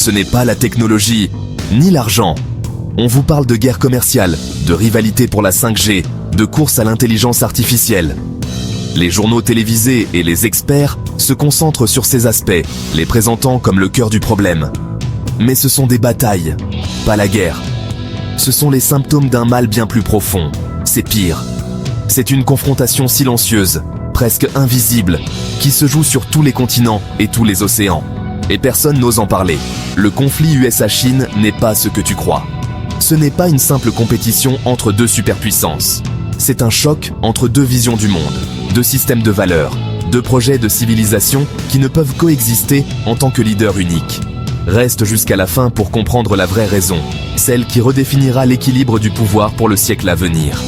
Ce n'est pas la technologie, ni l'argent. On vous parle de guerre commerciale, de rivalité pour la 5G, de course à l'intelligence artificielle. Les journaux télévisés et les experts se concentrent sur ces aspects, les présentant comme le cœur du problème. Mais ce sont des batailles, pas la guerre. Ce sont les symptômes d'un mal bien plus profond. C'est pire. C'est une confrontation silencieuse, presque invisible, qui se joue sur tous les continents et tous les océans. Et personne n'ose en parler. Le conflit USA-Chine n'est pas ce que tu crois. Ce n'est pas une simple compétition entre deux superpuissances. C'est un choc entre deux visions du monde, deux systèmes de valeurs, deux projets de civilisation qui ne peuvent coexister en tant que leader unique. Reste jusqu'à la fin pour comprendre la vraie raison, celle qui redéfinira l'équilibre du pouvoir pour le siècle à venir.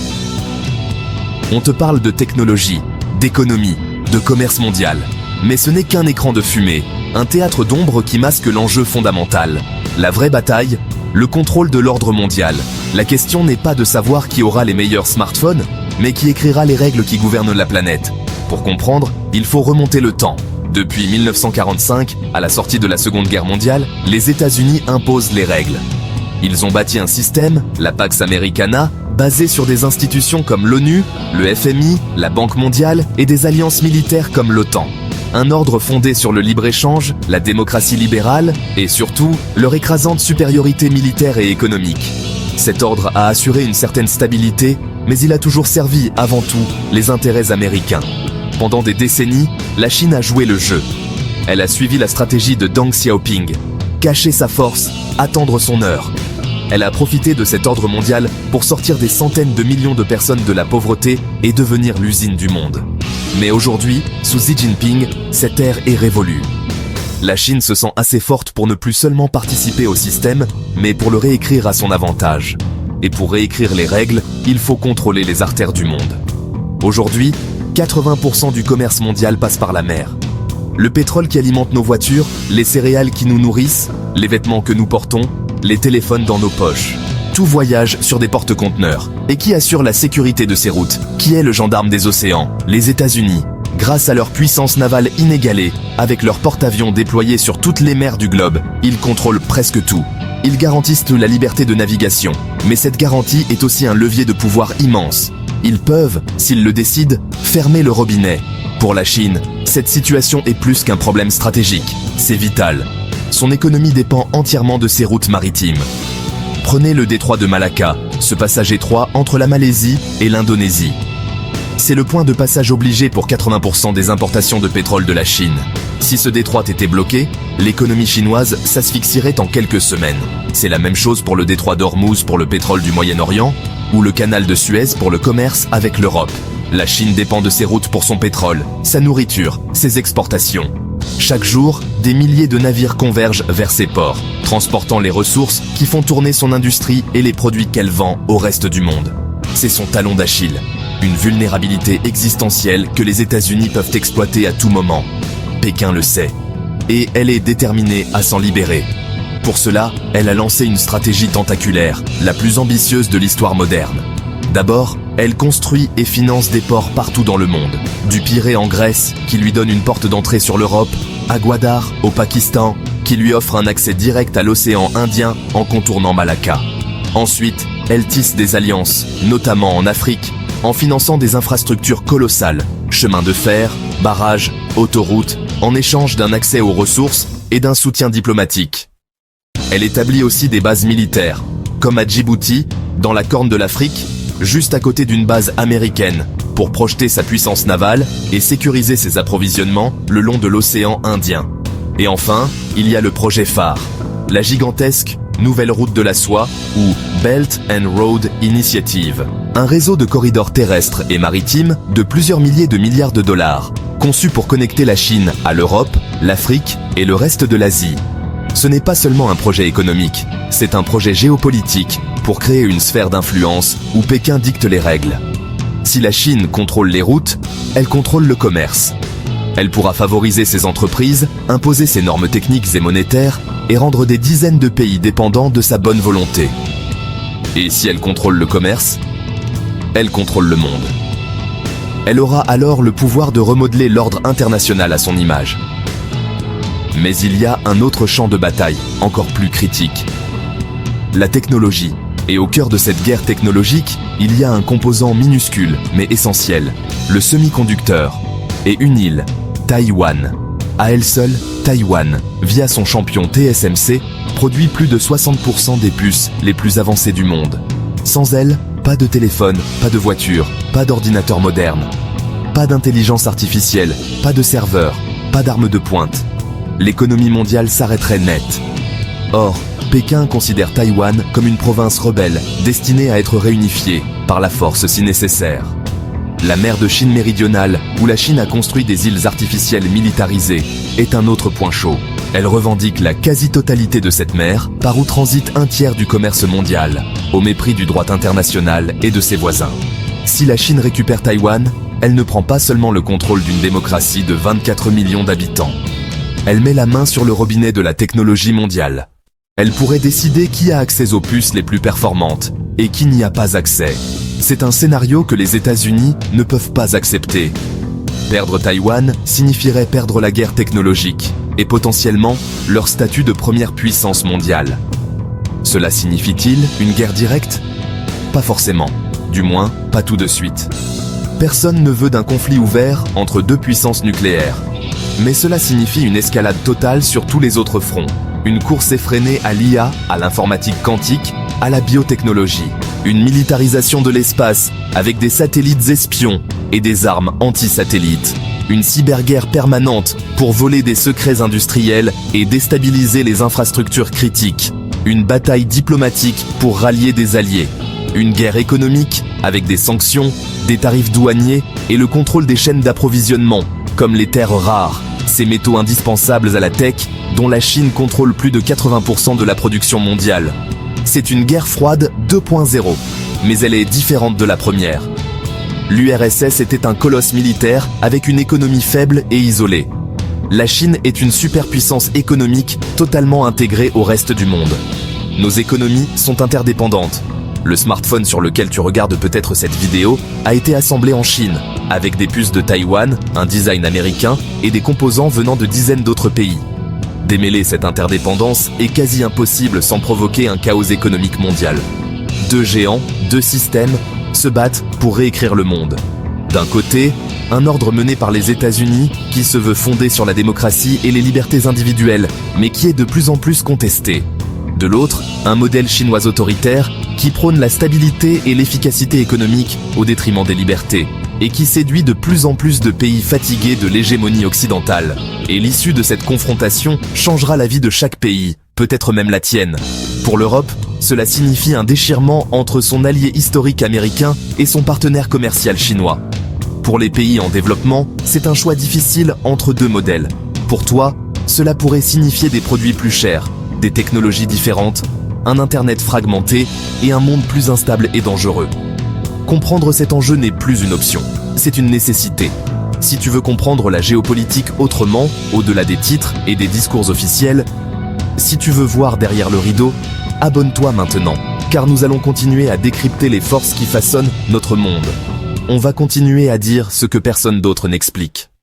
On te parle de technologie, d'économie, de commerce mondial. Mais ce n'est qu'un écran de fumée, un théâtre d'ombre qui masque l'enjeu fondamental. La vraie bataille, le contrôle de l'ordre mondial. La question n'est pas de savoir qui aura les meilleurs smartphones, mais qui écrira les règles qui gouvernent la planète. Pour comprendre, il faut remonter le temps. Depuis 1945, à la sortie de la Seconde Guerre mondiale, les États-Unis imposent les règles. Ils ont bâti un système, la Pax Americana, basé sur des institutions comme l'ONU, le FMI, la Banque mondiale et des alliances militaires comme l'OTAN. Un ordre fondé sur le libre-échange, la démocratie libérale et surtout leur écrasante supériorité militaire et économique. Cet ordre a assuré une certaine stabilité, mais il a toujours servi avant tout les intérêts américains. Pendant des décennies, la Chine a joué le jeu. Elle a suivi la stratégie de Deng Xiaoping, cacher sa force, attendre son heure. Elle a profité de cet ordre mondial pour sortir des centaines de millions de personnes de la pauvreté et devenir l'usine du monde. Mais aujourd'hui, sous Xi Jinping, cette ère est révolue. La Chine se sent assez forte pour ne plus seulement participer au système, mais pour le réécrire à son avantage. Et pour réécrire les règles, il faut contrôler les artères du monde. Aujourd'hui, 80% du commerce mondial passe par la mer. Le pétrole qui alimente nos voitures, les céréales qui nous nourrissent, les vêtements que nous portons, les téléphones dans nos poches. Tout voyage sur des porte-conteneurs. Et qui assure la sécurité de ces routes? Qui est le gendarme des océans? Les États-Unis. Grâce à leur puissance navale inégalée, avec leurs porte-avions déployés sur toutes les mers du globe, ils contrôlent presque tout. Ils garantissent la liberté de navigation. Mais cette garantie est aussi un levier de pouvoir immense. Ils peuvent, s'ils le décident, fermer le robinet. Pour la Chine, cette situation est plus qu'un problème stratégique. C'est vital. Son économie dépend entièrement de ses routes maritimes. Prenez le détroit de Malacca, ce passage étroit entre la Malaisie et l'Indonésie. C'est le point de passage obligé pour 80% des importations de pétrole de la Chine. Si ce détroit était bloqué, l'économie chinoise s'asphyxierait en quelques semaines. C'est la même chose pour le détroit d'Ormuz pour le pétrole du Moyen-Orient, ou le canal de Suez pour le commerce avec l'Europe. La Chine dépend de ses routes pour son pétrole, sa nourriture, ses exportations. Chaque jour, des milliers de navires convergent vers ses ports, transportant les ressources qui font tourner son industrie et les produits qu'elle vend au reste du monde. C'est son talon d'Achille, une vulnérabilité existentielle que les États-Unis peuvent exploiter à tout moment. Pékin le sait, et elle est déterminée à s'en libérer. Pour cela, elle a lancé une stratégie tentaculaire, la plus ambitieuse de l'histoire moderne. D'abord, elle construit et finance des ports partout dans le monde. Du Pirée en Grèce, qui lui donne une porte d'entrée sur l'Europe, à Gwadar, au Pakistan, qui lui offre un accès direct à l'océan Indien en contournant Malacca. Ensuite, elle tisse des alliances, notamment en Afrique, en finançant des infrastructures colossales, chemins de fer, barrages, autoroutes, en échange d'un accès aux ressources et d'un soutien diplomatique. Elle établit aussi des bases militaires, comme à Djibouti, dans la Corne de l'Afrique, juste à côté d'une base américaine, pour projeter sa puissance navale et sécuriser ses approvisionnements le long de l'océan Indien. Et enfin, il y a le projet phare, la gigantesque Nouvelle Route de la Soie ou Belt and Road Initiative, un réseau de corridors terrestres et maritimes de plusieurs milliers de milliards de dollars, conçu pour connecter la Chine à l'Europe, l'Afrique et le reste de l'Asie. Ce n'est pas seulement un projet économique, c'est un projet géopolitique pour créer une sphère d'influence où Pékin dicte les règles. Si la Chine contrôle les routes, elle contrôle le commerce. Elle pourra favoriser ses entreprises, imposer ses normes techniques et monétaires et rendre des dizaines de pays dépendants de sa bonne volonté. Et si elle contrôle le commerce, elle contrôle le monde. Elle aura alors le pouvoir de remodeler l'ordre international à son image. Mais il y a un autre champ de bataille, encore plus critique. La technologie. Et au cœur de cette guerre technologique, il y a un composant minuscule, mais essentiel, le semi-conducteur. Et une île, Taïwan. À elle seule, Taïwan, via son champion TSMC, produit plus de 60% des puces les plus avancées du monde. Sans elle, pas de téléphone, pas de voiture, pas d'ordinateur moderne. Pas d'intelligence artificielle, pas de serveurs, pas d'armes de pointe. L'économie mondiale s'arrêterait net. Or, Pékin considère Taïwan comme une province rebelle, destinée à être réunifiée, par la force si nécessaire. La mer de Chine méridionale, où la Chine a construit des îles artificielles militarisées, est un autre point chaud. Elle revendique la quasi-totalité de cette mer, par où transite un tiers du commerce mondial, au mépris du droit international et de ses voisins. Si la Chine récupère Taïwan, elle ne prend pas seulement le contrôle d'une démocratie de 24 millions d'habitants. Elle met la main sur le robinet de la technologie mondiale. Elle pourrait décider qui a accès aux puces les plus performantes et qui n'y a pas accès. C'est un scénario que les États-Unis ne peuvent pas accepter. Perdre Taïwan signifierait perdre la guerre technologique et potentiellement leur statut de première puissance mondiale. Cela signifie-t-il une guerre directe? Pas forcément, du moins pas tout de suite. Personne ne veut d'un conflit ouvert entre deux puissances nucléaires. Mais cela signifie une escalade totale sur tous les autres fronts. Une course effrénée à l'IA, à l'informatique quantique, à la biotechnologie. Une militarisation de l'espace avec des satellites espions et des armes anti-satellites. Une cyberguerre permanente pour voler des secrets industriels et déstabiliser les infrastructures critiques. Une bataille diplomatique pour rallier des alliés. Une guerre économique avec des sanctions, des tarifs douaniers et le contrôle des chaînes d'approvisionnement, comme les terres rares, ces métaux indispensables à la tech dont la Chine contrôle plus de 80% de la production mondiale. C'est une guerre froide 2.0, mais elle est différente de la première. L'URSS était un colosse militaire avec une économie faible et isolée. La Chine est une superpuissance économique totalement intégrée au reste du monde. Nos économies sont interdépendantes. Le smartphone sur lequel tu regardes peut-être cette vidéo a été assemblé en Chine, avec des puces de Taïwan, un design américain et des composants venant de dizaines d'autres pays. Démêler cette interdépendance est quasi impossible sans provoquer un chaos économique mondial. Deux géants, deux systèmes, se battent pour réécrire le monde. D'un côté, un ordre mené par les États-Unis qui se veut fondé sur la démocratie et les libertés individuelles, mais qui est de plus en plus contesté. De l'autre, un modèle chinois autoritaire qui prône la stabilité et l'efficacité économique au détriment des libertés, et qui séduit de plus en plus de pays fatigués de l'hégémonie occidentale. Et l'issue de cette confrontation changera la vie de chaque pays, peut-être même la tienne. Pour l'Europe, cela signifie un déchirement entre son allié historique américain et son partenaire commercial chinois. Pour les pays en développement, c'est un choix difficile entre deux modèles. Pour toi, cela pourrait signifier des produits plus chers, des technologies différentes, un internet fragmenté et un monde plus instable et dangereux. Comprendre cet enjeu n'est plus une option, c'est une nécessité. Si tu veux comprendre la géopolitique autrement, au-delà des titres et des discours officiels, si tu veux voir derrière le rideau, abonne-toi maintenant, car nous allons continuer à décrypter les forces qui façonnent notre monde. On va continuer à dire ce que personne d'autre n'explique.